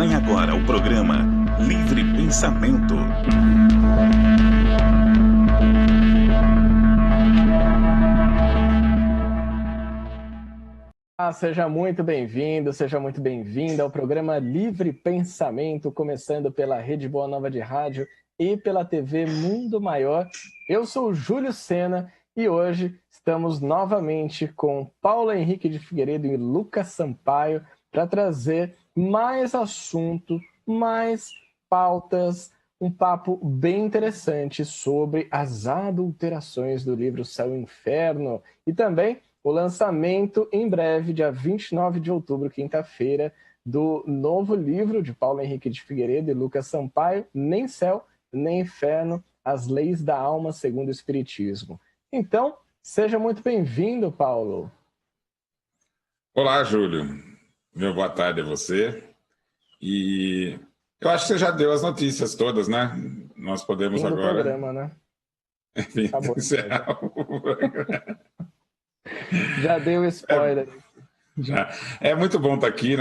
Acompanhe agora o programa Livre Pensamento. Seja muito bem-vindo, seja muito bem-vinda ao programa Livre Pensamento, começando pela Rede Boa Nova de Rádio e pela TV Mundo Maior. Eu sou o Júlio Sena e hoje estamos novamente com Paulo Henrique de Figueiredo e Lucas Sampaio para trazer mais assunto, mais pautas, um papo bem interessante sobre as adulterações do livro Céu e Inferno e também o lançamento em breve, dia 29 de outubro, quinta-feira, do novo livro de Paulo Henrique de Figueiredo e Lucas Sampaio, Nem Céu, Nem Inferno, As Leis da Alma segundo o Espiritismo. Então, seja muito bem-vindo, Paulo. Olá, Júlio. Meu boa tarde a você. E eu acho que você já deu as notícias todas, né? Nós podemos Fim do agora... programa, né? Enfim, encerrar o programa. Já deu spoiler. É muito bom estar aqui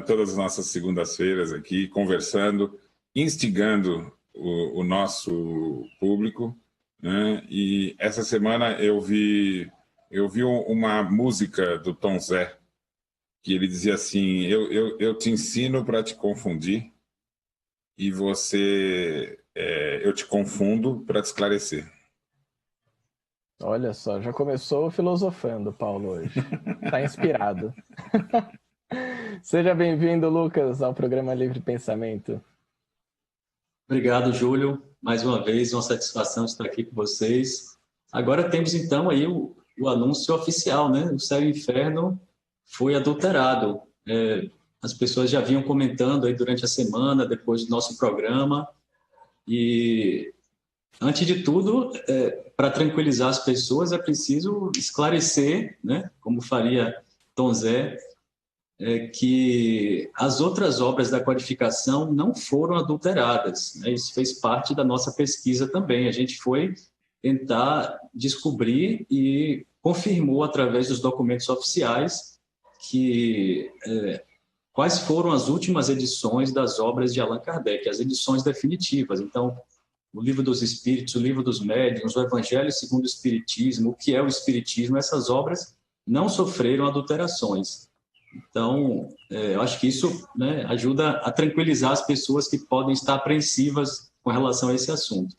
todas as nossas segundas-feiras aqui, conversando, instigando o nosso público, né? E essa semana eu vi uma música do Tom Zé, que ele dizia assim: eu te ensino para te confundir e eu te confundo para te esclarecer. Olha só, já começou filosofando, Paulo, hoje. Está inspirado. Seja bem-vindo, Lucas, ao programa Livre Pensamento. Obrigado, Júlio. Mais uma vez, uma satisfação estar aqui com vocês. Agora temos, então, aí o anúncio oficial, né? O Céu e o Inferno foi adulterado. As pessoas já vinham comentando aí durante a semana, depois do nosso programa. E, antes de tudo, para tranquilizar as pessoas, é preciso esclarecer, né? Como faria Tom Zé, que as outras obras da codificação não foram adulteradas, né? Isso fez parte da nossa pesquisa também. A gente foi tentar descobrir e confirmou através dos documentos oficiais quais foram as últimas edições das obras de Allan Kardec, as edições definitivas. Então, o Livro dos Espíritos, o Livro dos Médiuns, o Evangelho segundo o Espiritismo, o que é o Espiritismo, essas obras não sofreram adulterações. Então, eu acho que isso, né, ajuda a tranquilizar as pessoas que podem estar apreensivas com relação a esse assunto.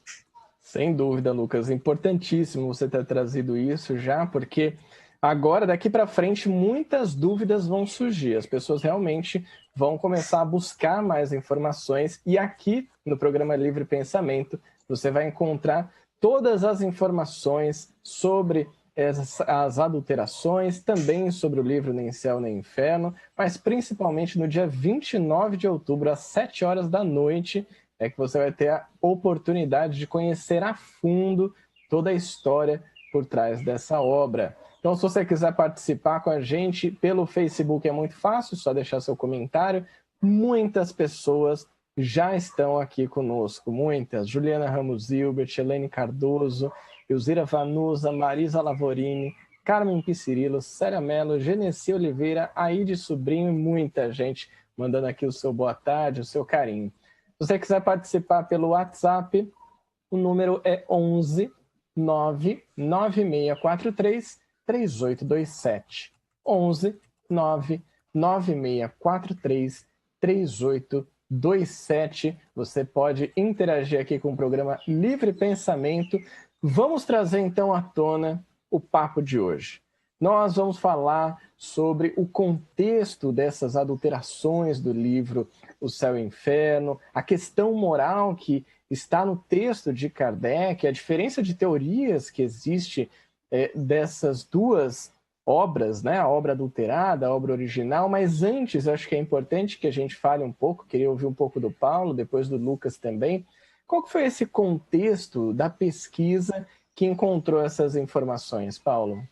Sem dúvida, Lucas. Importantíssimo você ter trazido isso já, porque agora, daqui para frente, muitas dúvidas vão surgir. As pessoas realmente vão começar a buscar mais informações e aqui no programa Livre Pensamento você vai encontrar todas as informações sobre as adulterações, também sobre o livro Nem Céu Nem Inferno, mas principalmente no dia 29 de outubro, às 7 horas da noite, é que você vai ter a oportunidade de conhecer a fundo toda a história por trás dessa obra. Então, se você quiser participar com a gente pelo Facebook, é muito fácil, só deixar seu comentário. Muitas pessoas já estão aqui conosco, muitas. Juliana Ramos Hilbert, Helene Cardoso, Elzira Vanusa, Marisa Lavorini, Carmen Piscirilo, Célia Mello, Genesi Oliveira, Aide Sobrinho e muita gente mandando aqui o seu boa tarde, o seu carinho. Se você quiser participar pelo WhatsApp, o número é 11 99643 3827. 11 99643 3827. Você pode interagir aqui com o programa Livre Pensamento. Vamos trazer então à tona o papo de hoje. Nós vamos falar sobre o contexto dessas adulterações do livro O Céu e o Inferno, a questão moral que está no texto de Kardec, a diferença de teorias que existe dessas duas obras, né? A obra adulterada, a obra original, mas antes acho que é importante que a gente fale um pouco, queria ouvir um pouco do Paulo, depois do Lucas também. Qual que foi esse contexto da pesquisa que encontrou essas informações, Paulo?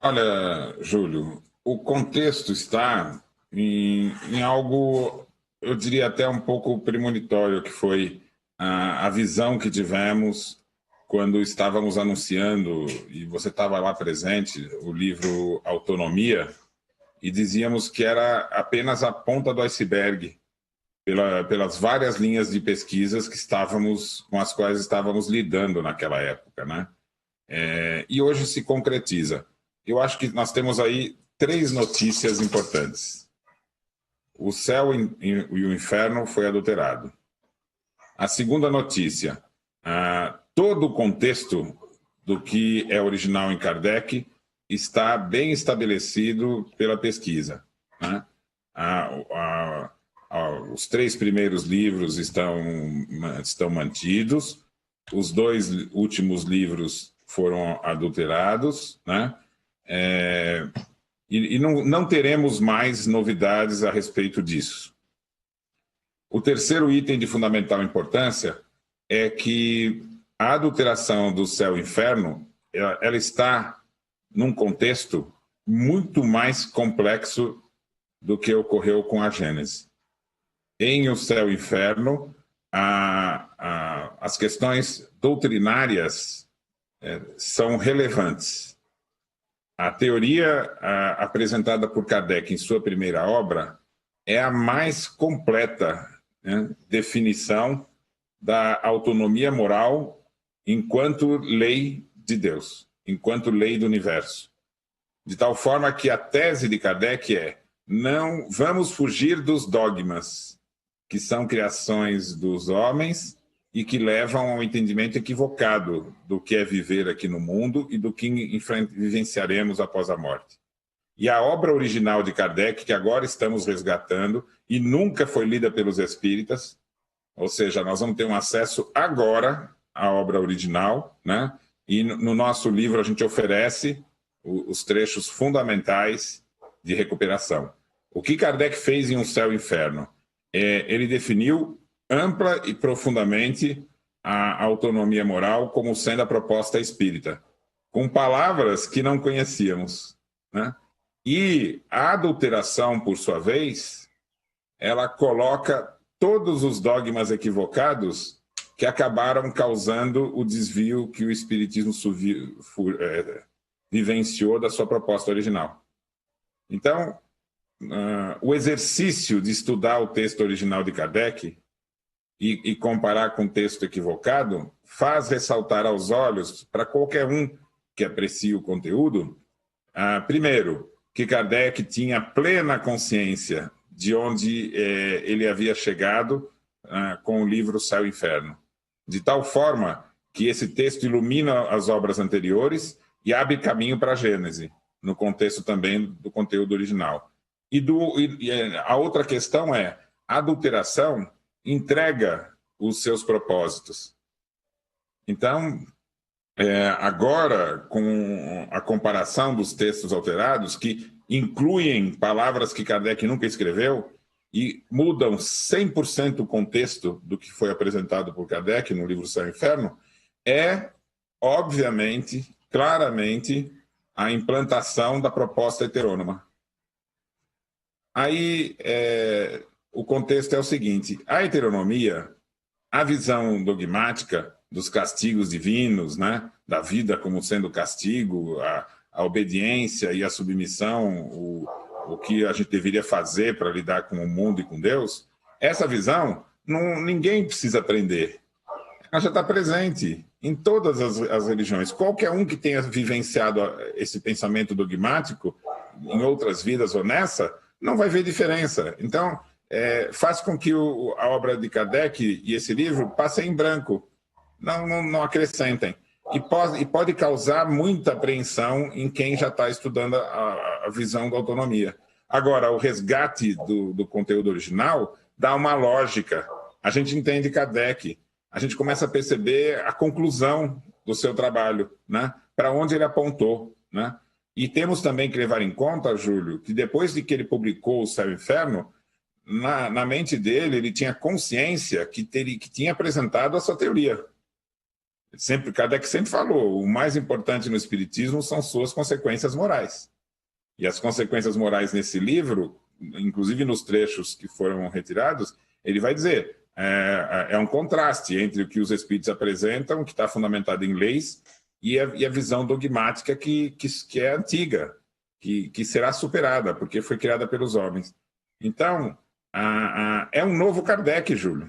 Olha, Júlio, o contexto está em algo, eu diria até um pouco premonitório, que foi a visão que tivemos quando estávamos anunciando, e você estava lá presente, o livro Autonomia, e dizíamos que era apenas a ponta do iceberg, pelas várias linhas de pesquisas com as quais estávamos lidando naquela época, né? E hoje se concretiza. Eu acho que nós temos aí 3 notícias importantes. O céu e o inferno foi adulterado. A segunda notícia, todo o contexto do que é original em Kardec está bem estabelecido pela pesquisa, né? Os 3 primeiros livros estão mantidos, os 2 últimos livros foram adulterados, né? E não teremos mais novidades a respeito disso. O terceiro item de fundamental importância é que a adulteração do céu e inferno, ela está num contexto muito mais complexo do que ocorreu com a Gênese. Em O Céu e o Inferno, as questões doutrinárias são relevantes. A teoria apresentada por Kardec em sua primeira obra é a mais completa, né, definição da autonomia moral enquanto lei de Deus, enquanto lei do universo. De tal forma que a tese de Kardec não vamos fugir dos dogmas, que são criações dos homens e que levam ao entendimento equivocado do que é viver aqui no mundo e do que vivenciaremos após a morte. E a obra original de Kardec, que agora estamos resgatando e nunca foi lida pelos espíritas, ou seja, nós vamos ter um acesso agora à obra original, né? E no nosso livro a gente oferece os trechos fundamentais de recuperação. O que Kardec fez em Um Céu e Inferno? Ele definiu ampla e profundamente a autonomia moral como sendo a proposta espírita, com palavras que não conhecíamos, né? E a adulteração, por sua vez, ela coloca todos os dogmas equivocados que acabaram causando o desvio que o espiritismo vivenciou da sua proposta original. Então, o exercício de estudar o texto original de Kardec e comparar com o texto equivocado faz ressaltar aos olhos, para qualquer um que aprecie o conteúdo, primeiro, que Kardec tinha plena consciência de onde ele havia chegado com o livro Céu e Inferno, de tal forma que esse texto ilumina as obras anteriores e abre caminho para a Gênese, no contexto também do conteúdo original. E a outra questão a adulteração entrega os seus propósitos. Então, agora, com a comparação dos textos alterados, que incluem palavras que Kardec nunca escreveu e mudam 100% o contexto do que foi apresentado por Kardec no livro Céu e Inferno, obviamente, claramente, a implantação da proposta heterônoma. Aí, o contexto é o seguinte: a heteronomia, a visão dogmática dos castigos divinos, né, da vida como sendo castigo, a obediência e a submissão, o que a gente deveria fazer para lidar com o mundo e com Deus, essa visão ninguém precisa aprender. Ela já está presente em todas as religiões. Qualquer um que tenha vivenciado esse pensamento dogmático em outras vidas ou nessa, não vai ver diferença. Então, faz com que a obra de Kardec e esse livro passem em branco, não acrescentem. E pode causar muita apreensão em quem já está estudando a visão da autonomia. Agora, o resgate do conteúdo original dá uma lógica. A gente entende Kardec, a gente começa a perceber a conclusão do seu trabalho, né? Para onde ele apontou, né? E temos também que levar em conta, Júlio, que depois de que ele publicou O Céu e o Inferno, na mente dele, ele tinha consciência que tinha apresentado a sua teoria. Kardec sempre falou, o mais importante no Espiritismo são suas consequências morais. E as consequências morais nesse livro, inclusive nos trechos que foram retirados, ele vai dizer, é um contraste entre o que os Espíritos apresentam, que está fundamentado em leis, e a visão dogmática que é antiga, que será superada, porque foi criada pelos homens. Então, é um novo Kardec, Júlio.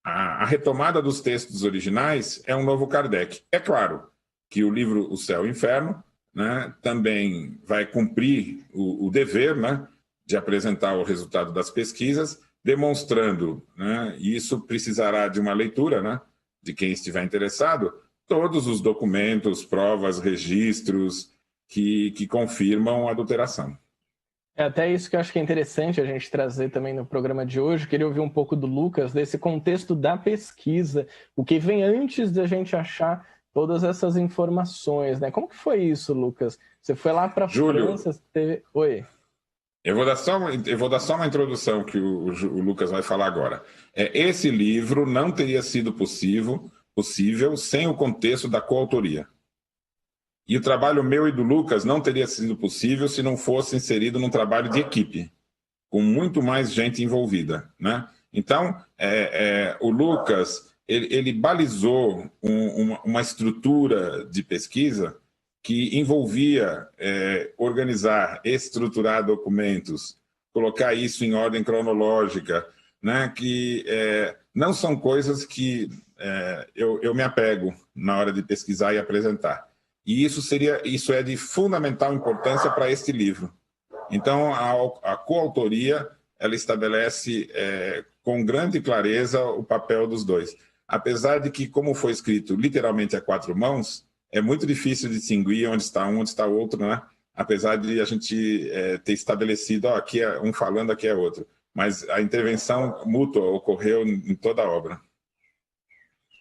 A retomada dos textos originais é um novo Kardec. É claro que o livro O Céu e o Inferno, né, também vai cumprir o dever, né, de apresentar o resultado das pesquisas, demonstrando, né, e isso precisará de uma leitura, né, de quem estiver interessado, todos os documentos, provas, registros que confirmam a adulteração. É até isso que eu acho que é interessante a gente trazer também no programa de hoje. Queria ouvir um pouco do Lucas, desse contexto da pesquisa, o que vem antes da gente achar todas essas informações, né? Como que foi isso, Lucas? Você foi lá para a França, teve... Oi. Eu vou dar só uma introdução que o Lucas vai falar agora. Esse livro não teria sido possível sem o contexto da coautoria. E o trabalho meu e do Lucas não teria sido possível se não fosse inserido num trabalho de equipe, com muito mais gente envolvida, né? Então, o Lucas, ele balizou uma estrutura de pesquisa que envolvia organizar, estruturar documentos, colocar isso em ordem cronológica, né? Que não são coisas que eu me apego na hora de pesquisar e apresentar. E isso é de fundamental importância para este livro. Então, a coautoria, ela estabelece com grande clareza o papel dos dois. Apesar de que, como foi escrito literalmente a quatro mãos, é muito difícil distinguir onde está um, onde está outro, né? Apesar de a gente ter estabelecido, aqui é um falando, aqui é outro. Mas a intervenção mútua ocorreu em toda a obra.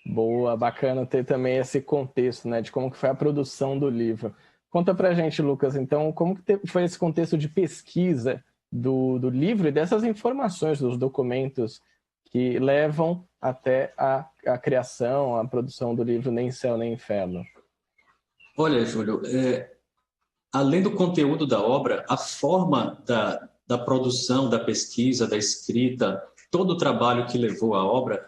Boa, bacana ter também esse contexto, né, de como que foi a produção do livro. Conta pra gente, Lucas, então, como que foi esse contexto de pesquisa do livro e dessas informações, dos documentos que levam até a criação, a produção do livro Nem Céu nem Inferno? Olha, Júlio, além do conteúdo da obra, a forma da produção, da pesquisa, da escrita, todo o trabalho que levou à obra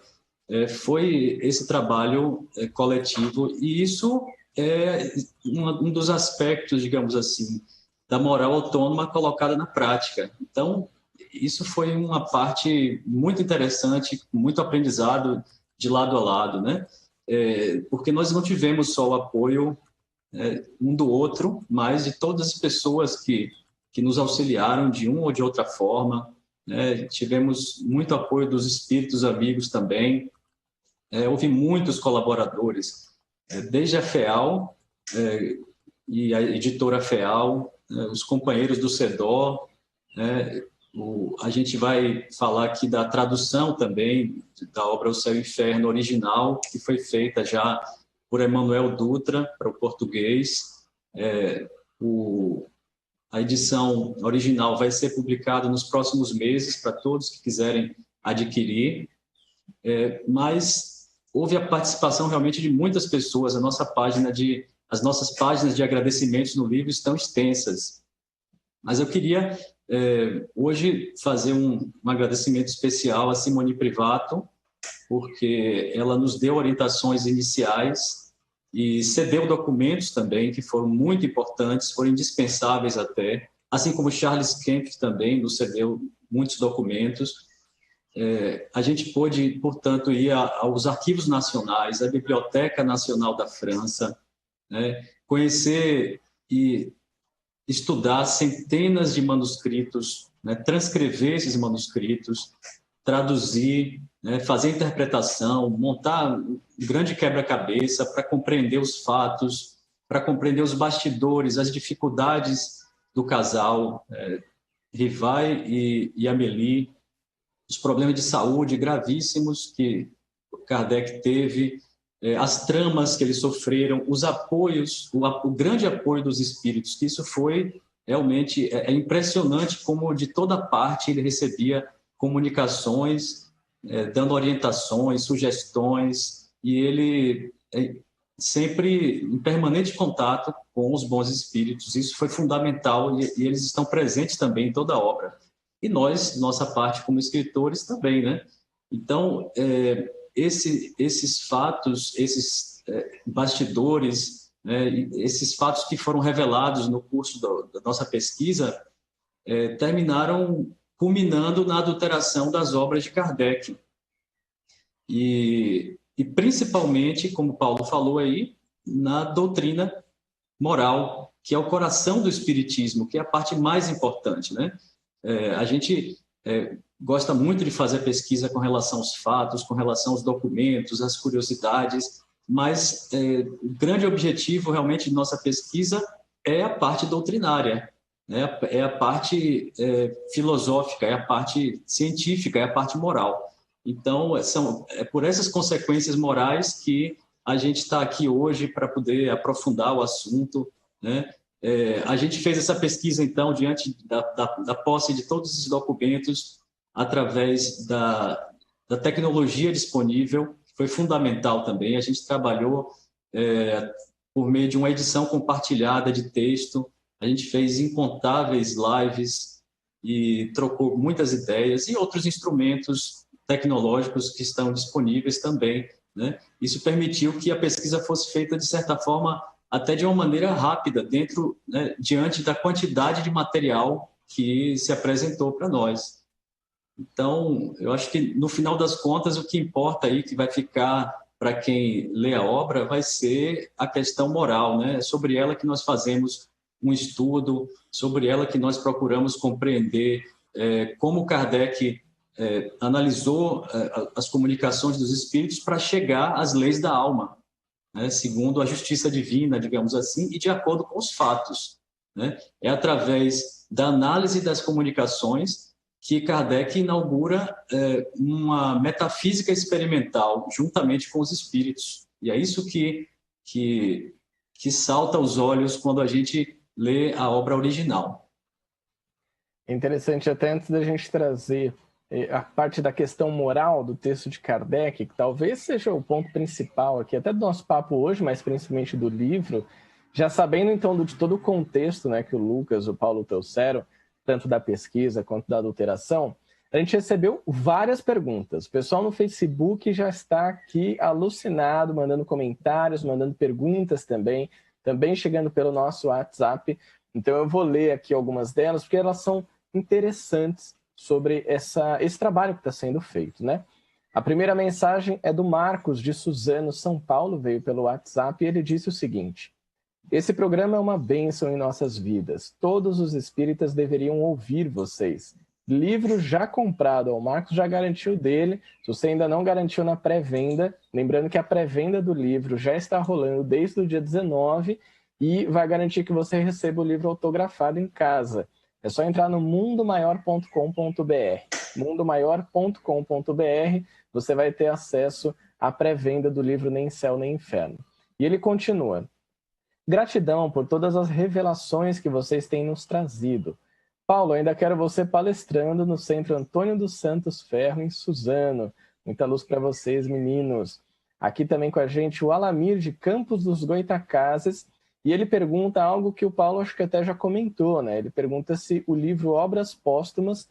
foi esse trabalho coletivo, e isso é um dos aspectos, digamos assim, da moral autônoma colocada na prática. Então, isso foi uma parte muito interessante, muito aprendizado de lado a lado, né? Porque nós não tivemos só o apoio um do outro, mas de todas as pessoas que nos auxiliaram de uma ou de outra forma, né? Tivemos muito apoio dos espíritos amigos também. Houve muitos colaboradores, desde a FEAL e a editora FEAL, os companheiros do CEDO, a gente vai falar aqui da tradução também da obra O Céu e o Inferno original, que foi feita já por Emanuel Dutra para o português. A edição original vai ser publicada nos próximos meses para todos que quiserem adquirir, mas houve a participação realmente de muitas pessoas. As nossas páginas de agradecimentos no livro estão extensas. Mas eu queria hoje fazer um agradecimento especial a Simone Privato, porque ela nos deu orientações iniciais e cedeu documentos também que foram muito importantes, foram indispensáveis até, assim como Charles Kemp também nos cedeu muitos documentos. A gente pôde, portanto, ir aos arquivos nacionais, à Biblioteca Nacional da França, né, conhecer e estudar centenas de manuscritos, né, transcrever esses manuscritos, traduzir, né, fazer interpretação, montar um grande quebra-cabeça para compreender os fatos, para compreender os bastidores, as dificuldades do casal Rivai e Amélie, os problemas de saúde gravíssimos que Kardec teve, as tramas que eles sofreram, os apoios, o grande apoio dos espíritos, que isso foi realmente impressionante, como de toda parte ele recebia comunicações, dando orientações, sugestões, e ele sempre em permanente contato com os bons espíritos. Isso foi fundamental e eles estão presentes também em toda a obra. E nós, nossa parte como escritores também, né? Então, esses fatos, esses bastidores, né? E esses fatos que foram revelados no curso da nossa pesquisa terminaram culminando na adulteração das obras de Kardec. E principalmente, como Paulo falou aí, na doutrina moral, que é o coração do Espiritismo, que é a parte mais importante, né? A gente gosta muito de fazer pesquisa com relação aos fatos, com relação aos documentos, às curiosidades, mas o grande objetivo realmente de nossa pesquisa é a parte doutrinária, né? É a parte filosófica, é a parte científica, é a parte moral. Então, é por essas consequências morais que a gente está aqui hoje para poder aprofundar o assunto, né? A gente fez essa pesquisa, então, diante da posse de todos esses documentos, através da tecnologia disponível, que foi fundamental também. A gente trabalhou por meio de uma edição compartilhada de texto, a gente fez incontáveis lives e trocou muitas ideias e outros instrumentos tecnológicos que estão disponíveis também, né? Isso permitiu que a pesquisa fosse feita, de certa forma, até de uma maneira rápida, né, diante da quantidade de material que se apresentou para nós. Então, eu acho que, no final das contas, o que importa aí, que vai ficar para quem lê a obra, vai ser a questão moral, né? É sobre ela que nós fazemos um estudo, sobre ela que nós procuramos compreender como Kardec analisou as comunicações dos espíritos para chegar às leis da alma, né, segundo a justiça divina, digamos assim, e de acordo com os fatos, né? É através da análise das comunicações que Kardec inaugura uma metafísica experimental juntamente com os espíritos. E é isso que salta aos olhos quando a gente lê a obra original. É interessante, até antes da gente trazer a parte da questão moral do texto de Kardec, que talvez seja o ponto principal aqui, até do nosso papo hoje, mas principalmente do livro, já sabendo então de todo o contexto, né, que o Lucas e o Paulo trouxeram, tanto da pesquisa quanto da adulteração, a gente recebeu várias perguntas. O pessoal no Facebook já está aqui alucinado, mandando comentários, mandando perguntas também chegando pelo nosso WhatsApp. Então eu vou ler aqui algumas delas, porque elas são interessantes sobre esse trabalho que está sendo feito, né? A primeira mensagem é do Marcos, de Suzano, São Paulo, veio pelo WhatsApp, e ele disse o seguinte: esse programa é uma bênção em nossas vidas. Todos os espíritas deveriam ouvir vocês. Livro já comprado, o Marcos já garantiu dele. Se você ainda não garantiu na pré-venda, lembrando que a pré-venda do livro já está rolando desde o dia 19 e vai garantir que você receba o livro autografado em casa. É só entrar no mundomaior.com.br. mundomaior.com.br, você vai ter acesso à pré-venda do livro Nem Céu Nem Inferno. E ele continua: gratidão por todas as revelações que vocês têm nos trazido. Paulo, ainda quero você palestrando no Centro Antônio dos Santos Ferro, em Suzano. Muita luz para vocês, meninos. Aqui também com a gente o Alamir, de Campos dos Goitacazes, e ele pergunta algo que o Paulo acho que até já comentou, né? Ele pergunta se o livro Obras Póstumas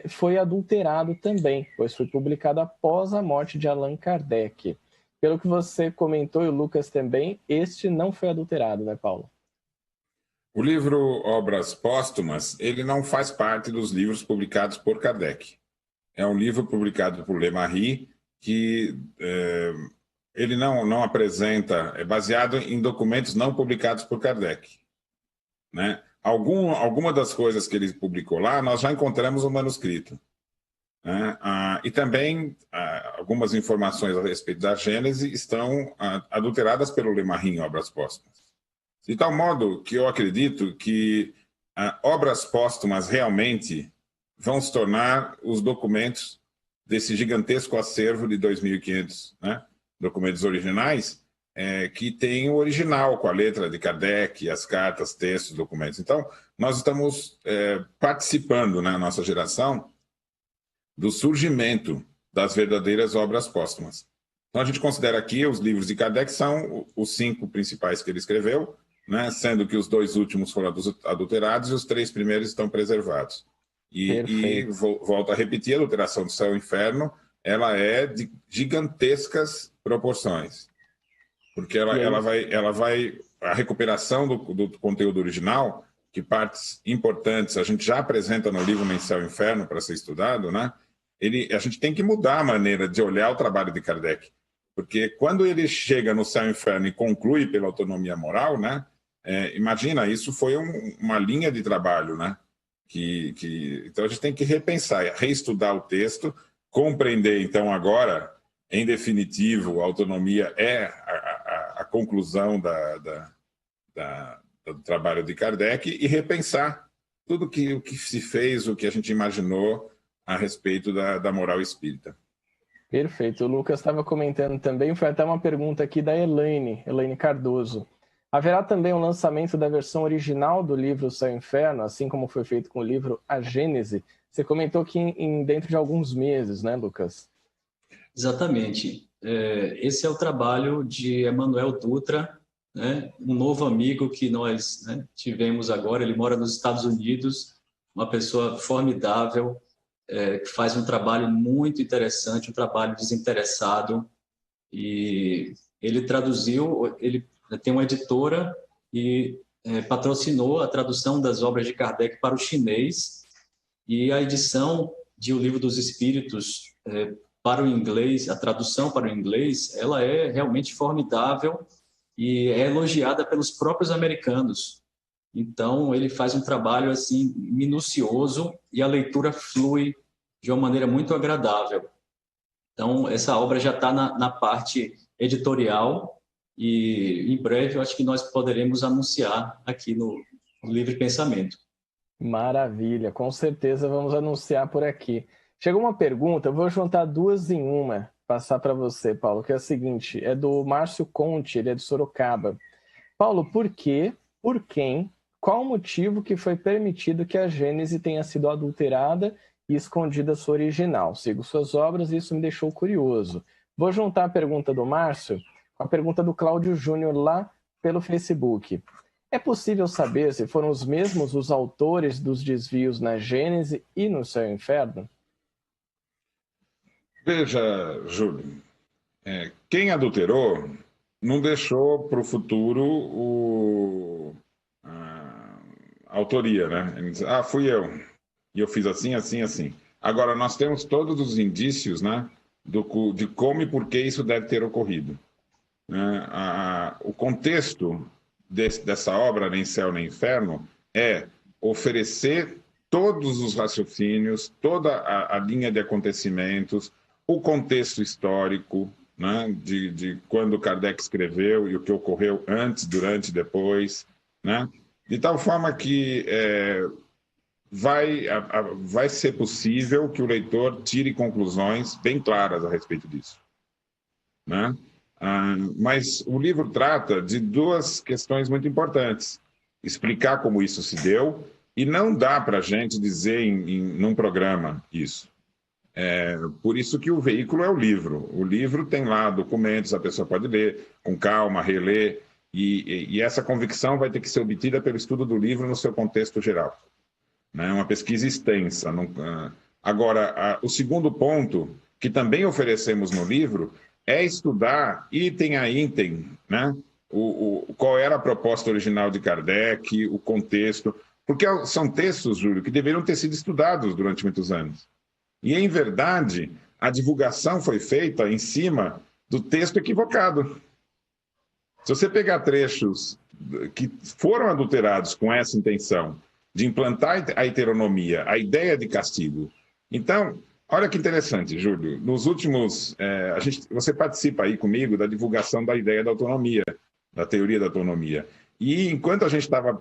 foi adulterado também, pois foi publicado após a morte de Allan Kardec. Pelo que você comentou, e o Lucas também, este não foi adulterado, né, Paulo? O livro Obras Póstumas, ele não faz parte dos livros publicados por Kardec. É um livro publicado por Le Marry, que ele não apresenta, é baseado em documentos não publicados por Kardec, né? Alguma das coisas que ele publicou lá, nós já encontramos no manuscrito, né? E também algumas informações a respeito da Gênese estão adulteradas pelo Le Marry em Obras Póstumas. De tal modo que eu acredito que Obras Póstumas realmente vão se tornar os documentos desse gigantesco acervo de 2.500, né, documentos originais, que tem o original, com a letra de Kardec, as cartas, textos, documentos. Então, nós estamos participando, na nossa geração, do surgimento das verdadeiras obras póstumas. Então, a gente considera aqui os livros de Kardec são os 5 principais que ele escreveu, né, sendo que os 2 últimos foram adulterados e os 3 primeiros estão preservados. E volto a repetir, a adulteração do Céu e Inferno, ela é de gigantescas proporções, porque ela vai a recuperação do conteúdo original, que partes importantes a gente já apresenta no livro Nem Céu e Inferno para ser estudado, né? A gente tem que mudar a maneira de olhar o trabalho de Kardec, porque quando ele chega no Céu e Inferno e conclui pela autonomia moral, né? Imagina, isso foi uma linha de trabalho, né? Então a gente tem que repensar, reestudar o texto, compreender, então, agora, em definitivo, a autonomia é a conclusão do trabalho de Kardec e repensar tudo o que se fez, o que a gente imaginou a respeito da moral espírita. Perfeito. O Lucas estava comentando também, foi até uma pergunta aqui da Elaine Cardoso. Haverá também um lançamento da versão original do livro Céu e Inferno, assim como foi feito com o livro A Gênese? Você comentou que dentro de alguns meses, né, Lucas? Exatamente. Esse é o trabalho de Emanuel Dutra, né, um novo amigo que nós, né, tivemos agora. Ele mora nos Estados Unidos, uma pessoa formidável, que faz um trabalho muito interessante, um trabalho desinteressado. E ele traduziu, ele tem uma editora e patrocinou a tradução das obras de Kardec para o chinês, e a edição de O Livro dos Espíritos para o inglês, a tradução para o inglês, ela é realmente formidável e é elogiada pelos próprios americanos. Então, ele faz um trabalho assim minucioso e a leitura flui de uma maneira muito agradável. Então, essa obra já está na parte editorial e, em breve, eu acho que nós poderemos anunciar aqui no Livre Pensamento. Maravilha, com certeza vamos anunciar por aqui. Chegou uma pergunta, eu vou juntar duas em uma, passar para você, Paulo, que é a seguinte, é do Márcio Conte, ele é de Sorocaba. Paulo, por quê, por quem, qual o motivo que foi permitido que a Gênese tenha sido adulterada e escondida sua original? Sigo suas obras e isso me deixou curioso. Vou juntar a pergunta do Márcio com a pergunta do Cláudio Júnior lá pelo Facebook. É possível saber se foram os mesmos os autores dos desvios na Gênese e no Céu e Inferno? Veja, Júlio, quem adulterou não deixou para o futuro a autoria, né? Ele diz, fui eu, e eu fiz assim, assim, assim. Agora, nós temos todos os indícios, né, de como e por que isso deve ter ocorrido. O contexto dessa obra, Nem Céu nem Inferno, é oferecer todos os raciocínios, toda a linha de acontecimentos, o contexto histórico, né, de quando Kardec escreveu e o que ocorreu antes, durante e depois, né, de tal forma que vai ser possível que o leitor tire conclusões bem claras a respeito disso, né? Mas o livro trata de duas questões muito importantes. Explicar como isso se deu, e não dá para a gente dizer num programa isso. Por isso que o veículo é o livro. O livro tem lá documentos, a pessoa pode ler com calma, reler, e essa convicção vai ter que ser obtida pelo estudo do livro no seu contexto geral. É uma pesquisa extensa. Agora, o segundo ponto, que também oferecemos no livro, é estudar item a item, né? Qual era a proposta original de Kardec, o contexto, porque são textos, Júlio, que deveriam ter sido estudados durante muitos anos. E, em verdade, a divulgação foi feita em cima do texto equivocado. Se você pegar trechos que foram adulterados com essa intenção de implantar a heteronomia, a ideia de castigo. Então, olha que interessante, Júlio. Nos últimos... você participa aí comigo da divulgação da ideia da autonomia, da teoria da autonomia. E enquanto a gente estava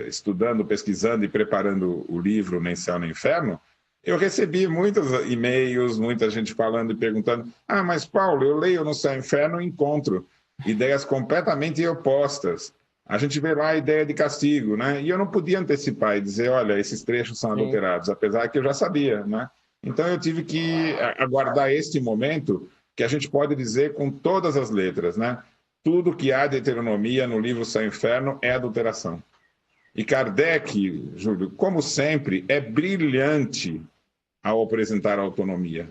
estudando, pesquisando e preparando o livro Nem Céu nem Inferno, eu recebi muitos e-mails, muita gente falando e perguntando: mas Paulo, eu leio No Céu e Inferno e encontro ideias completamente opostas. A gente vê lá a ideia de castigo, né? E eu não podia antecipar e dizer, olha, esses trechos são adulterados, apesar que eu já sabia, né? Então eu tive que aguardar este momento que a gente pode dizer com todas as letras, né? Tudo que há de heteronomia no livro Céu e Inferno é adulteração. E Kardec, Júlio, como sempre, é brilhante ao apresentar a autonomia,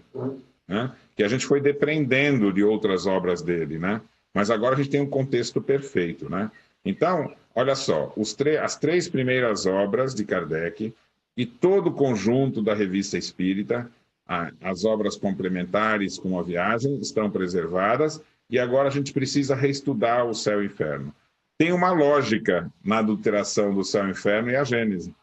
né? Que a gente foi depreendendo de outras obras dele, né? Mas agora a gente tem um contexto perfeito, né? Então, olha só, as 3 primeiras obras de Kardec e todo o conjunto da Revista Espírita, as obras complementares com a viagem, estão preservadas, e agora a gente precisa reestudar o Céu e Inferno. Tem uma lógica na adulteração do Céu e Inferno e a Gênese.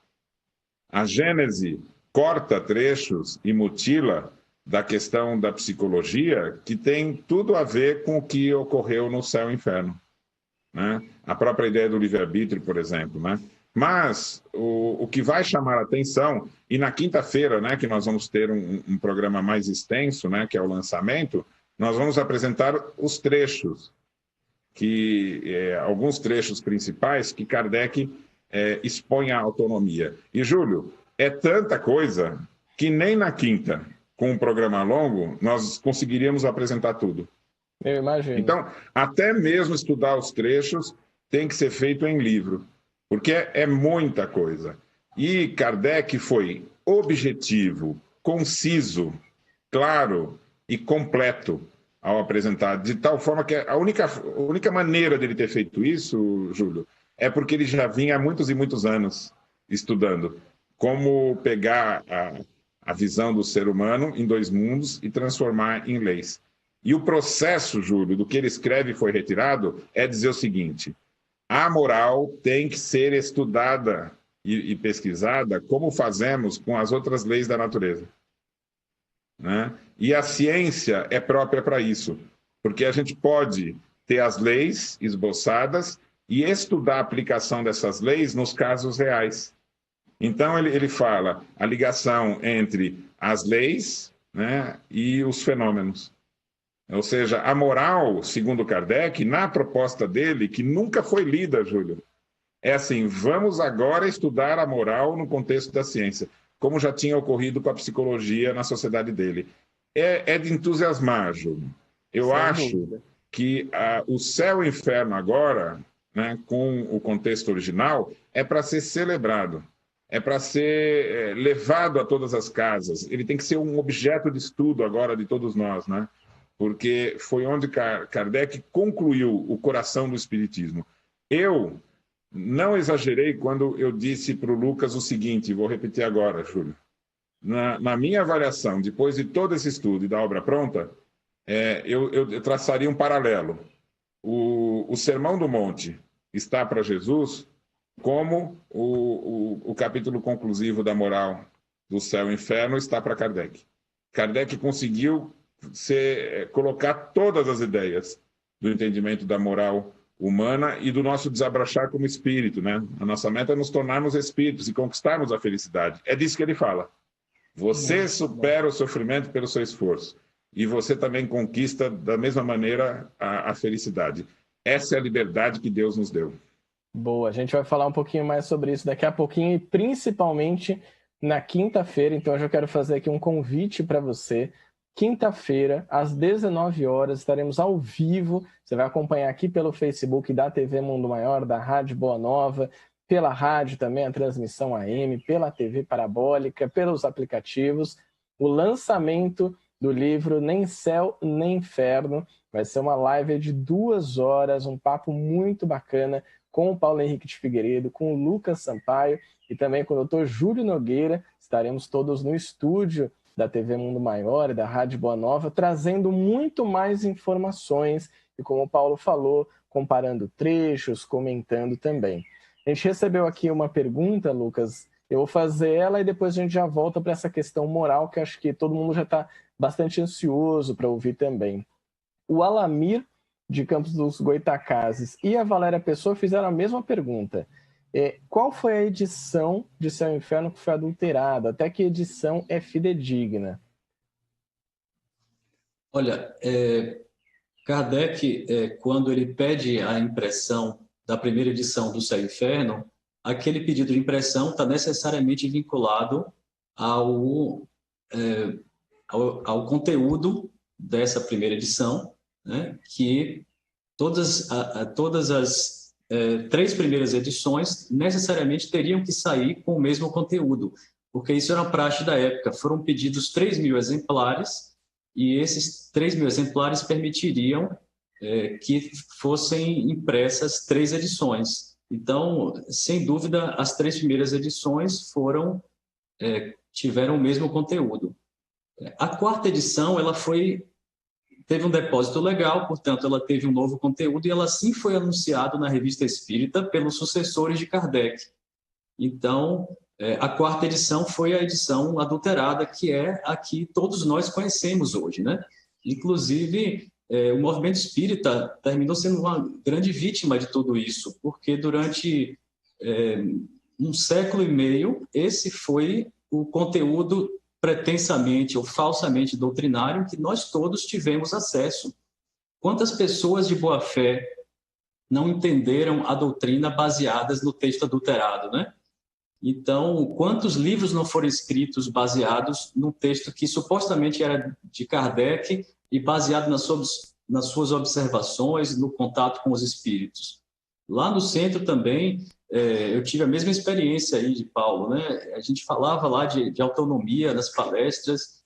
A Gênese corta trechos e mutila da questão da psicologia que tem tudo a ver com o que ocorreu no Céu e Inferno, né? A própria ideia do livre-arbítrio, por exemplo, né? Mas o que vai chamar a atenção, e na quinta-feira, né, que nós vamos ter um programa mais extenso, né, que é o lançamento, nós vamos apresentar os trechos, alguns trechos principais que Kardec expõe à autonomia. E, Júlio, é tanta coisa que nem na quinta, com um programa longo, nós conseguiríamos apresentar tudo. Eu imagino. Então, até mesmo estudar os trechos tem que ser feito em livro, porque é muita coisa. E Kardec foi objetivo, conciso, claro e completo ao apresentar, de tal forma que a única maneira dele ter feito isso, Júlio, é porque ele já vinha há muitos e muitos anos estudando como pegar a visão do ser humano em 2 mundos e transformar em leis. E o processo, Júlio, do que ele escreve foi retirado, é dizer o seguinte: a moral tem que ser estudada e pesquisada como fazemos com as outras leis da natureza, né? E a ciência é própria para isso, porque a gente pode ter as leis esboçadas e estudar a aplicação dessas leis nos casos reais. Então, ele fala a ligação entre as leis, né, e os fenômenos. Ou seja, a moral, segundo Kardec, na proposta dele, que nunca foi lida, Júlio, é assim: vamos agora estudar a moral no contexto da ciência, como já tinha ocorrido com a psicologia na sociedade dele. É de entusiasmar, Júlio. Eu acho que o Céu e o Inferno agora, né, com o contexto original, é para ser celebrado. É para ser levado a todas as casas. Ele tem que ser um objeto de estudo agora de todos nós, né? Porque foi onde Kardec concluiu o coração do Espiritismo. Eu não exagerei quando eu disse para o Lucas o seguinte, vou repetir agora, Júlio. Na minha avaliação, depois de todo esse estudo e da obra pronta, eu traçaria um paralelo. O Sermão do Monte está para Jesus como o capítulo conclusivo da moral do Céu e Inferno está para Kardec. Kardec conseguiu colocar todas as ideias do entendimento da moral humana e do nosso desabrochar como espírito, né? A nossa meta é nos tornarmos espíritos e conquistarmos a felicidade. É disso que ele fala. Você supera o sofrimento pelo seu esforço e você também conquista da mesma maneira a felicidade. Essa é a liberdade que Deus nos deu. Boa, a gente vai falar um pouquinho mais sobre isso daqui a pouquinho e principalmente na quinta-feira. Então eu já quero fazer aqui um convite para você. Quinta-feira, às 19 horas, estaremos ao vivo. Você vai acompanhar aqui pelo Facebook da TV Mundo Maior, da Rádio Boa Nova, pela rádio também, a transmissão AM, pela TV Parabólica, pelos aplicativos, o lançamento do livro Nem Céu, Nem Inferno. Vai ser uma live de 2 horas, um papo muito bacana com o Paulo Henrique de Figueiredo, com o Lucas Sampaio e também com o Dr. Júlio Nogueira. Estaremos todos no estúdio da TV Mundo Maior e da Rádio Boa Nova, trazendo muito mais informações e, como o Paulo falou, comparando trechos, comentando também. A gente recebeu aqui uma pergunta, Lucas, eu vou fazer ela e depois a gente já volta para essa questão moral, que acho que todo mundo já está bastante ansioso para ouvir também. O Alamir, de Campos dos Goitacazes, e a Valéria Pessoa fizeram a mesma pergunta. Qual foi a edição de Céu e Inferno que foi adulterada? Até que edição é fidedigna? Olha, Kardec, quando ele pede a impressão da primeira edição do Céu e Inferno, aquele pedido de impressão está necessariamente vinculado ao conteúdo dessa primeira edição, né, que todas as 3 primeiras edições necessariamente teriam que sair com o mesmo conteúdo, porque isso era uma praxe da época. Foram pedidos 3.000 exemplares e esses 3.000 exemplares permitiriam que fossem impressas 3 edições. Então, sem dúvida, as 3 primeiras edições tiveram o mesmo conteúdo. A 4ª edição teve um depósito legal, portanto, ela teve um novo conteúdo e ela sim foi anunciada na Revista Espírita pelos sucessores de Kardec. Então, a 4ª edição foi a edição adulterada, que é a que todos nós conhecemos hoje, né? Inclusive, o movimento espírita terminou sendo uma grande vítima de tudo isso, porque durante 1 século e meio, esse foi o conteúdo pretensamente ou falsamente doutrinário que nós todos tivemos acesso. Quantas pessoas de boa fé não entenderam a doutrina baseadas no texto adulterado, né? Então, quantos livros não foram escritos baseados num texto que supostamente era de Kardec e baseado nas suas observações, no contato com os espíritos? Lá no centro também, eu tive a mesma experiência aí de Paulo, né? A gente falava lá de autonomia nas palestras,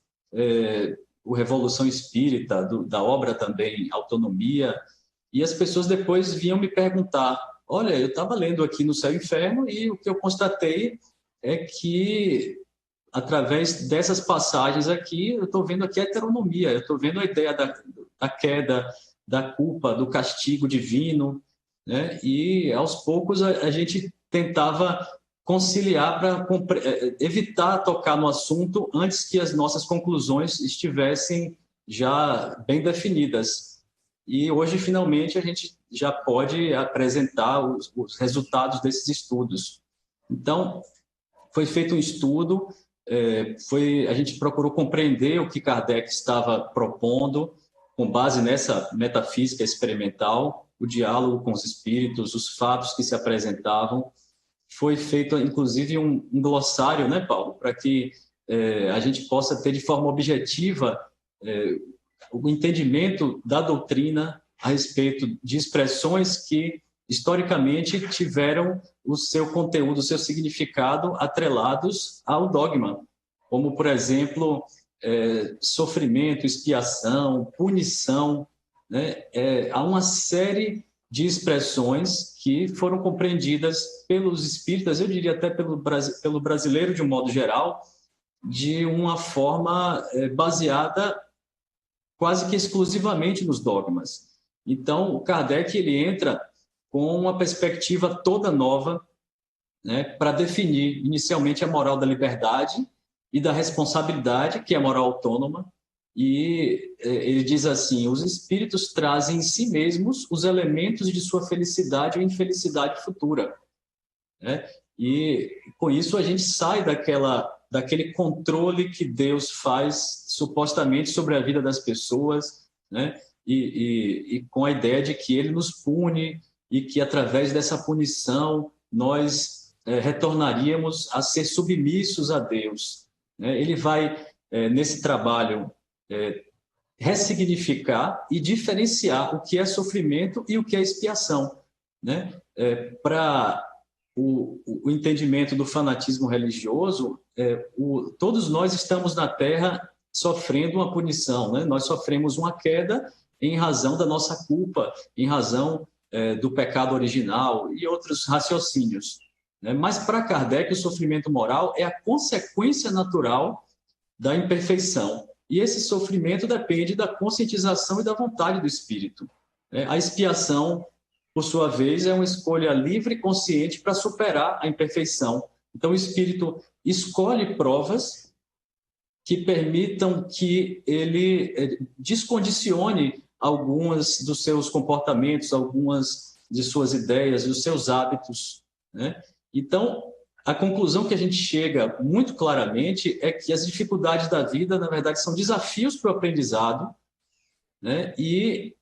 o Revolução Espírita, da obra também, Autonomia, e as pessoas depois vinham me perguntar: olha, eu estava lendo aqui no Céu e Inferno e o que eu constatei é que, através dessas passagens aqui, eu estou vendo aqui a heteronomia, eu estou vendo a ideia da queda, da culpa, do castigo divino, né? E, aos poucos, a gente tentava conciliar para evitar tocar no assunto antes que as nossas conclusões estivessem já bem definidas. E hoje, finalmente, a gente já pode apresentar os resultados desses estudos. Então, foi feito um estudo, a gente procurou compreender o que Kardec estava propondo, com base nessa metafísica experimental, o diálogo com os espíritos, os fatos que se apresentavam. Foi feito, inclusive, um glossário, né, Paulo, para que a gente possa ter de forma objetiva o entendimento da doutrina a respeito de expressões que, historicamente, tiveram o seu conteúdo, o seu significado atrelados ao dogma, como, por exemplo, sofrimento, expiação, punição, né? Há uma série de expressões que foram compreendidas pelos espíritas, eu diria até pelo brasileiro de um modo geral, de uma forma baseada quase que exclusivamente nos dogmas. Então, o Kardec ele entra com uma perspectiva toda nova, né, para definir inicialmente a moral da liberdade e da responsabilidade, que é a moral autônoma, e ele diz assim: os espíritos trazem em si mesmos os elementos de sua felicidade ou infelicidade futura, né? E com isso a gente sai daquele controle que Deus faz supostamente sobre a vida das pessoas, né? E com a ideia de que ele nos pune e que através dessa punição nós retornaríamos a ser submissos a Deus, né? Ele vai nesse trabalho ressignificar e diferenciar o que é sofrimento e o que é expiação, né? Para o entendimento do fanatismo religioso, todos nós estamos na Terra sofrendo uma punição, né? Nós sofremos uma queda em razão da nossa culpa, em razão do pecado original e outros raciocínios, né? Mas para Kardec o sofrimento moral é a consequência natural da imperfeição. E esse sofrimento depende da conscientização e da vontade do espírito. A expiação, por sua vez, é uma escolha livre e consciente para superar a imperfeição. Então, o espírito escolhe provas que permitam que ele descondicione algumas dos seus comportamentos, algumas de suas ideias, dos seus hábitos, né? Então, a conclusão que a gente chega muito claramente é que as dificuldades da vida, na verdade, são desafios para o aprendizado, né? E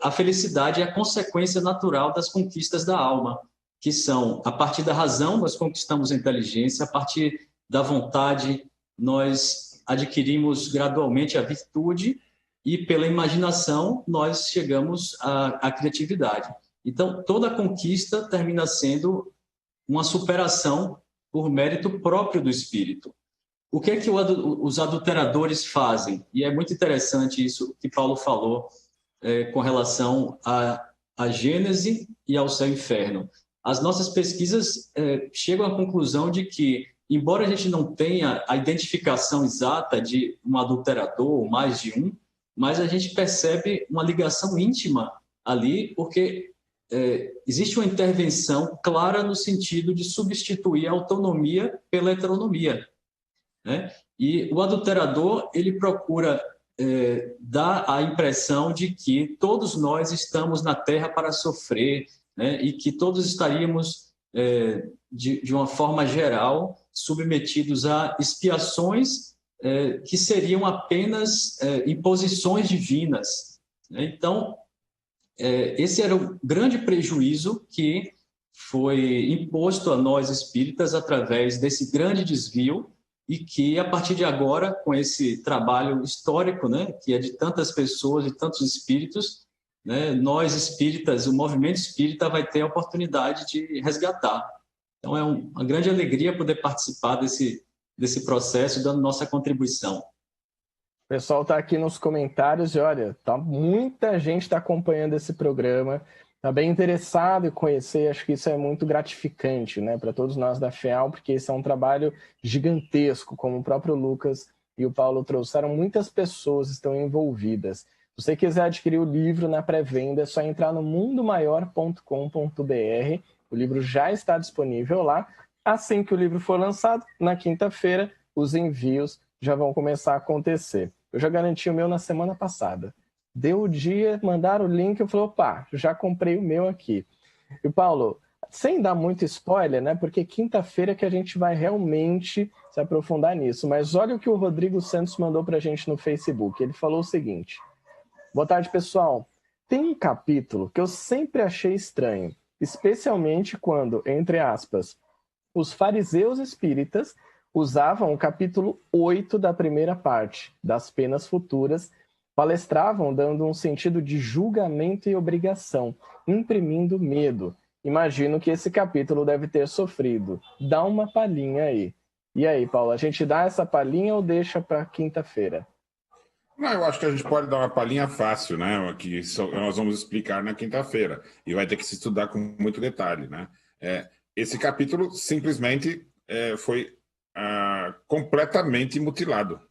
a felicidade é a consequência natural das conquistas da alma, que são, a partir da razão, nós conquistamos a inteligência, a partir da vontade, nós adquirimos gradualmente a virtude e, pela imaginação, nós chegamos à criatividade. Então, toda conquista termina sendo uma superação por mérito próprio do espírito. O que é que os adulteradores fazem? E é muito interessante isso que Paulo falou. com relação à Gênese e ao céu e inferno. As nossas pesquisas chegam à conclusão de que, embora a gente não tenha a identificação exata de um adulterador ou mais de um, mas a gente percebe uma ligação íntima ali, porque existe uma intervenção clara no sentido de substituir a autonomia pela heteronomia, né? E o adulterador, ele procura dar a impressão de que todos nós estamos na Terra para sofrer, né? E que todos estaríamos, de uma forma geral, submetidos a expiações que seriam apenas imposições divinas, né? Então, esse era o grande prejuízo que foi imposto a nós espíritas através desse grande desvio, e que, a partir de agora, com esse trabalho histórico, né, que é de tantas pessoas e tantos espíritos, né, nós espíritas, o movimento espírita vai ter a oportunidade de resgatar. Então, é uma grande alegria poder participar desse processo, dando nossa contribuição. O pessoal está aqui nos comentários e, olha, muita gente está acompanhando esse programa, está bem interessado em conhecer, acho que isso é muito gratificante, né, para todos nós da FEAL, porque esse é um trabalho gigantesco, como o próprio Lucas e o Paulo trouxeram, muitas pessoas estão envolvidas. Se você quiser adquirir o livro na pré-venda, é só entrar no mundomaior.com.br, o livro já está disponível lá. Assim que o livro for lançado, na quinta-feira, os envios já vão começar a acontecer. Eu já garanti o meu na semana passada. Deu o dia, mandaram o link, eu falei, opa, já comprei o meu aqui. E Paulo, sem dar muito spoiler, né? Porque quinta-feira que a gente vai realmente se aprofundar nisso. Mas olha o que o Rodrigo Santos mandou pra gente no Facebook. Ele falou o seguinte: boa tarde, pessoal. Tem um capítulo que eu sempre achei estranho, especialmente quando, entre aspas, os fariseus espíritas usavam o capítulo 8 da primeira parte, das penas futuras, palestravam dando um sentido de julgamento e obrigação, imprimindo medo. Imagino que esse capítulo deve ter sofrido. Dá uma palhinha aí. E aí, Paulo, a gente dá essa palhinha ou deixa para quinta-feira? Não, eu acho que a gente pode dar uma palhinha fácil, né? Que nós vamos explicar na quinta-feira. E vai ter que se estudar com muito detalhe, né? Esse capítulo simplesmente foi completamente mutilado.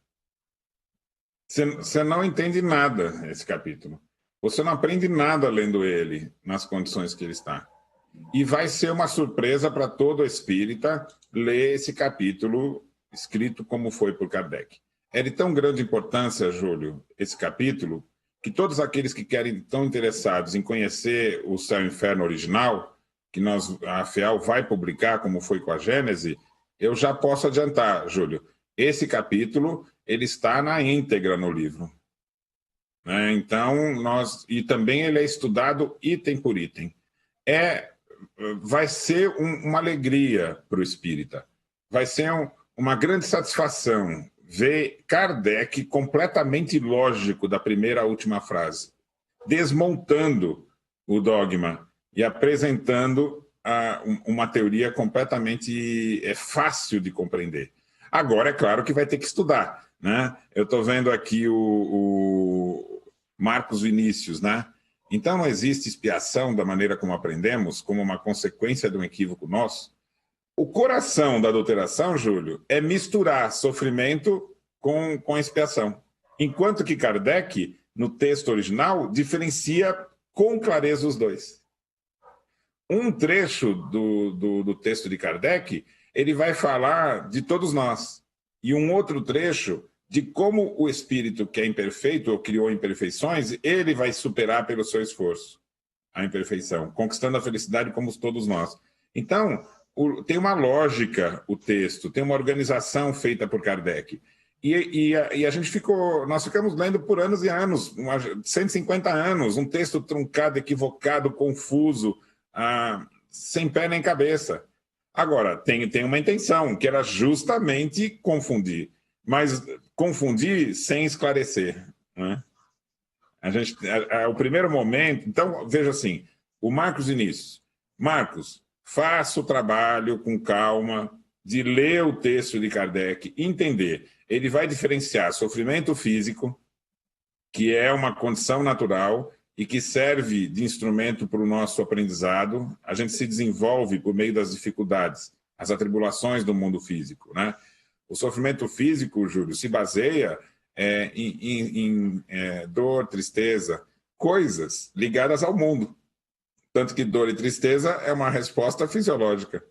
Você não entende nada esse capítulo. Você não aprende nada lendo ele nas condições que ele está. E vai ser uma surpresa para todo espírita ler esse capítulo escrito como foi por Kardec. É de tão grande importância, Júlio, esse capítulo, que todos aqueles que estão interessados em conhecer o Céu e o Inferno original, que a FEAL vai publicar, como foi com a Gênese, eu já posso adiantar, Júlio, esse capítulo ele está na íntegra no livro, né? Então, e também ele é estudado item por item. Vai ser uma alegria para o espírita, vai ser uma grande satisfação ver Kardec completamente lógico da primeira à última frase, desmontando o dogma e apresentando uma teoria completamente fácil de compreender. Agora, é claro que vai ter que estudar, né? Eu estou vendo aqui o Marcos Vinícius, né? Então, não existe expiação da maneira como aprendemos, como uma consequência de um equívoco nosso. O coração da adulteração, Júlio, é misturar sofrimento com expiação. Enquanto que Kardec, no texto original, diferencia com clareza os dois. Um trecho do texto de Kardec, ele vai falar de todos nós. E um outro trecho de como o espírito que é imperfeito ou criou imperfeições, ele vai superar pelo seu esforço a imperfeição, conquistando a felicidade como todos nós. Então, tem uma lógica o texto, tem uma organização feita por Kardec. E nós ficamos lendo por anos e anos, 150 anos, um texto truncado, equivocado, confuso, sem pé nem cabeça. Agora, tem uma intenção, que era justamente confundir, mas confundir sem esclarecer, né? O primeiro momento... Então, veja assim, o Marcos Vinícius. Marcos, faça o trabalho com calma de ler o texto de Kardec, entender. Ele vai diferenciar sofrimento físico, que é uma condição natural, e que serve de instrumento para o nosso aprendizado. A gente se desenvolve por meio das dificuldades, as atribulações do mundo físico, né? O sofrimento físico, Júlio, se baseia em dor, tristeza, coisas ligadas ao mundo. Tanto que dor e tristeza é uma resposta fisiológica.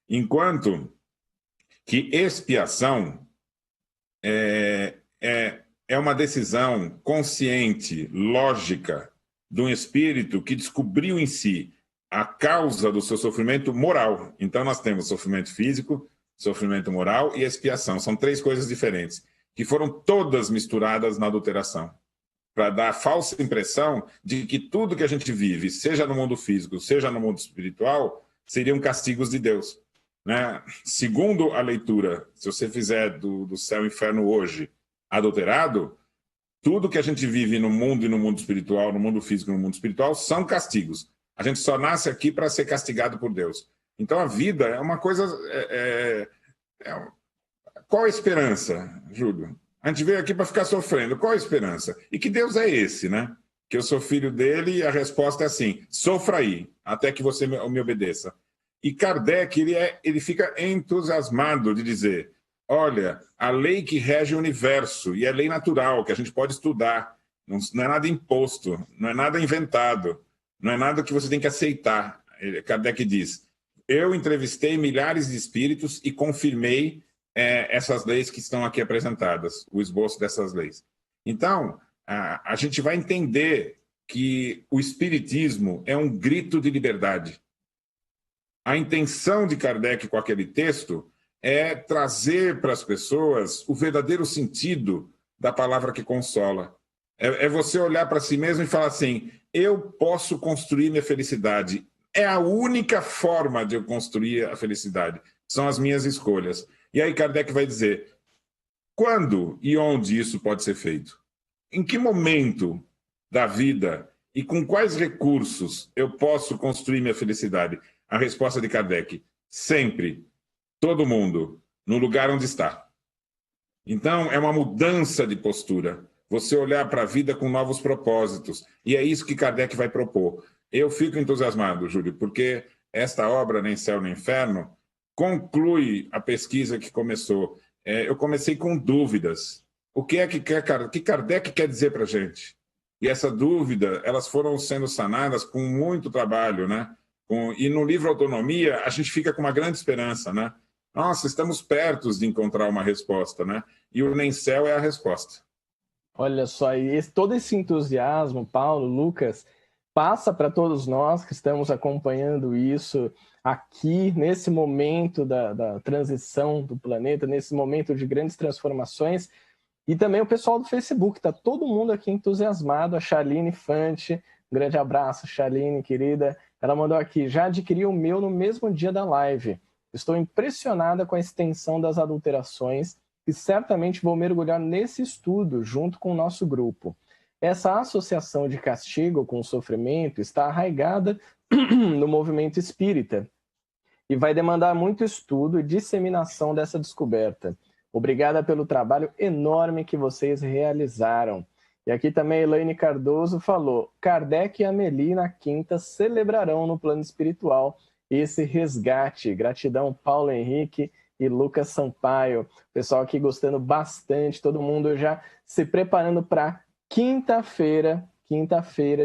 Enquanto que expiação é uma decisão consciente, lógica, de um espírito que descobriu em si a causa do seu sofrimento moral. Então, nós temos sofrimento físico, sofrimento moral e expiação. São 3 coisas diferentes, que foram todas misturadas na adulteração, para dar a falsa impressão de que tudo que a gente vive, seja no mundo físico, seja no mundo espiritual, seriam castigos de Deus, né? Segundo a leitura, se você fizer do céu e inferno hoje adulterado, tudo que a gente vive no mundo e no mundo espiritual, no mundo físico e no mundo espiritual, são castigos. A gente só nasce aqui para ser castigado por Deus. Então a vida é uma coisa... Qual a esperança, Júlio? A gente veio aqui para ficar sofrendo. Qual a esperança? E que Deus é esse, né? Que eu sou filho dele e a resposta é assim: sofra aí, até que você me obedeça. E Kardec, ele fica entusiasmado de dizer: olha, a lei que rege o universo, e é lei natural, que a gente pode estudar, não é nada imposto, não é nada inventado, não é nada que você tem que aceitar. Kardec diz: eu entrevistei milhares de espíritos e confirmei essas leis que estão aqui apresentadas, o esboço dessas leis. Então, a gente vai entender que o espiritismo é um grito de liberdade. A intenção de Kardec com aquele texto é trazer para as pessoas o verdadeiro sentido da palavra que consola. É você olhar para si mesmo e falar assim: eu posso construir minha felicidade. É a única forma de eu construir a felicidade. São as minhas escolhas. E aí Kardec vai dizer: quando e onde isso pode ser feito? Em que momento da vida e com quais recursos eu posso construir minha felicidade? A resposta de Kardec: sempre, todo mundo, no lugar onde está. Então, é uma mudança de postura. Você olhar para a vida com novos propósitos. E é isso que Kardec vai propor. Eu fico entusiasmado, Júlio, porque esta obra, Nem Céu nem Inferno, conclui a pesquisa que começou. Eu comecei com dúvidas. O que Kardec quer dizer para a gente? E essa dúvida, elas foram sendo sanadas com muito trabalho, né? E no livro Autonomia, a gente fica com uma grande esperança, né? Nossa, estamos perto de encontrar uma resposta, né? E o Nem Céu é a resposta. Olha só, e todo esse entusiasmo, Paulo, Lucas, passa para todos nós que estamos acompanhando isso aqui, nesse momento da transição do planeta, nesse momento de grandes transformações, e também o pessoal do Facebook, está todo mundo aqui entusiasmado, a Charline Fante, um grande abraço, Charline, querida, ela mandou aqui: já adquiri o meu no mesmo dia da live, estou impressionada com a extensão das adulterações e certamente vou mergulhar nesse estudo junto com o nosso grupo. Essa associação de castigo com o sofrimento está arraigada no movimento espírita e vai demandar muito estudo e disseminação dessa descoberta. Obrigada pelo trabalho enorme que vocês realizaram. E aqui também a Elaine Cardoso falou: Kardec e Amélie na quinta celebrarão no plano espiritual esse resgate. Gratidão, Paulo Henrique e Lucas Sampaio. Pessoal aqui gostando bastante, todo mundo já se preparando para quinta-feira,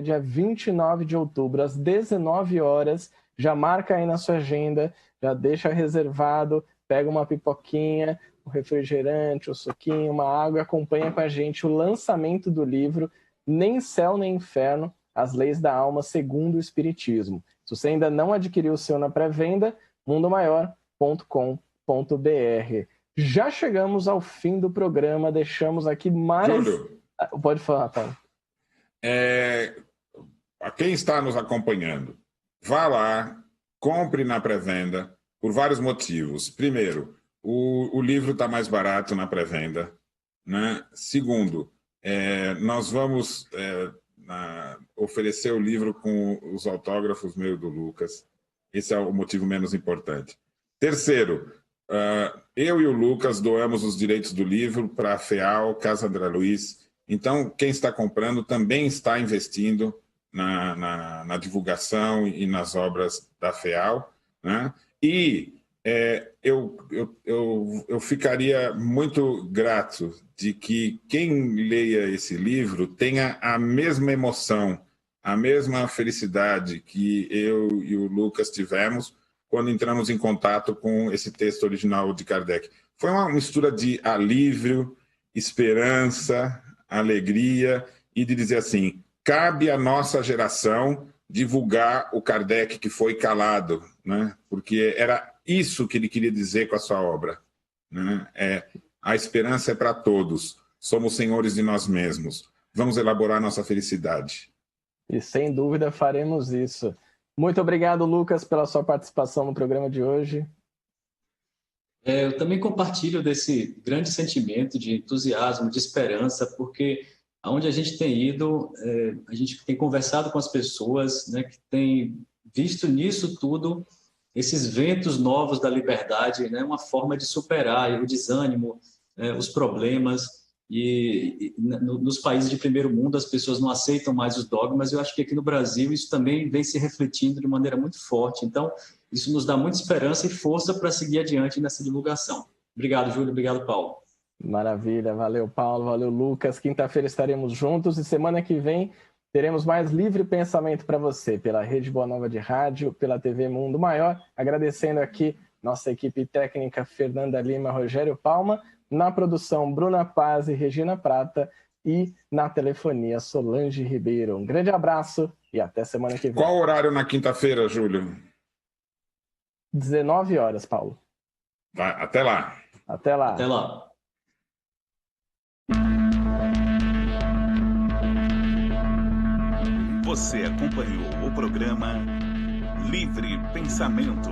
dia 29 de outubro, às 19 horas. Já marca aí na sua agenda, já deixa reservado, pega uma pipoquinha, um refrigerante, um suquinho, uma água, acompanha com a gente o lançamento do livro Nem Céu nem Inferno, As Leis da Alma segundo o Espiritismo. Se você ainda não adquiriu o seu na pré-venda, mundomaior.com.br. Já chegamos ao fim do programa, deixamos aqui mais... Júlio, pode falar, Paulo. A quem está nos acompanhando, vá lá, compre na pré-venda por vários motivos. Primeiro, o livro está mais barato na pré-venda, né? Segundo, nós vamos oferecer o livro com os autógrafos meu e do Lucas. Esse é o motivo menos importante. Terceiro, eu e o Lucas doamos os direitos do livro para a FEAL, Casa André Luiz, Então, quem está comprando também está investindo na divulgação e nas obras da FEAL, né? E eu ficaria muito grato de que quem leia esse livro tenha a mesma emoção, a mesma felicidade que eu e o Lucas tivemos quando entramos em contato com esse texto original de Kardec. Foi uma mistura de alívio, esperança, alegria e de dizer assim, cabe à nossa geração divulgar o Kardec que foi calado, né? Porque era isso que ele queria dizer com a sua obra, né? A esperança é para todos, somos senhores de nós mesmos, vamos elaborar nossa felicidade. E sem dúvida faremos isso. Muito obrigado, Lucas, pela sua participação no programa de hoje. Eu também compartilho desse grande sentimento de entusiasmo, de esperança, porque onde a gente tem ido, a gente tem conversado com as pessoas, né, que têm visto nisso tudo esses ventos novos da liberdade, né, uma forma de superar o desânimo, os problemas. E nos países de primeiro mundo as pessoas não aceitam mais os dogmas. Eu acho que aqui no Brasil isso também vem se refletindo de maneira muito forte. Então, isso nos dá muita esperança e força para seguir adiante nessa divulgação. Obrigado, Júlio. Obrigado, Paulo. Maravilha. Valeu, Paulo. Valeu, Lucas. Quinta-feira estaremos juntos e semana que vem teremos mais Livre Pensamento para você, pela Rede Boa Nova de Rádio, pela TV Mundo Maior. Agradecendo aqui nossa equipe técnica Fernanda Lima, Rogério Palma, na produção Bruna Paz e Regina Prata e na telefonia Solange Ribeiro. Um grande abraço e até semana que vem. Qual horário na quinta-feira, Júlio? 19 horas, Paulo. Vai, até lá. Até lá. Até lá. Você acompanhou o programa Livre Pensamento.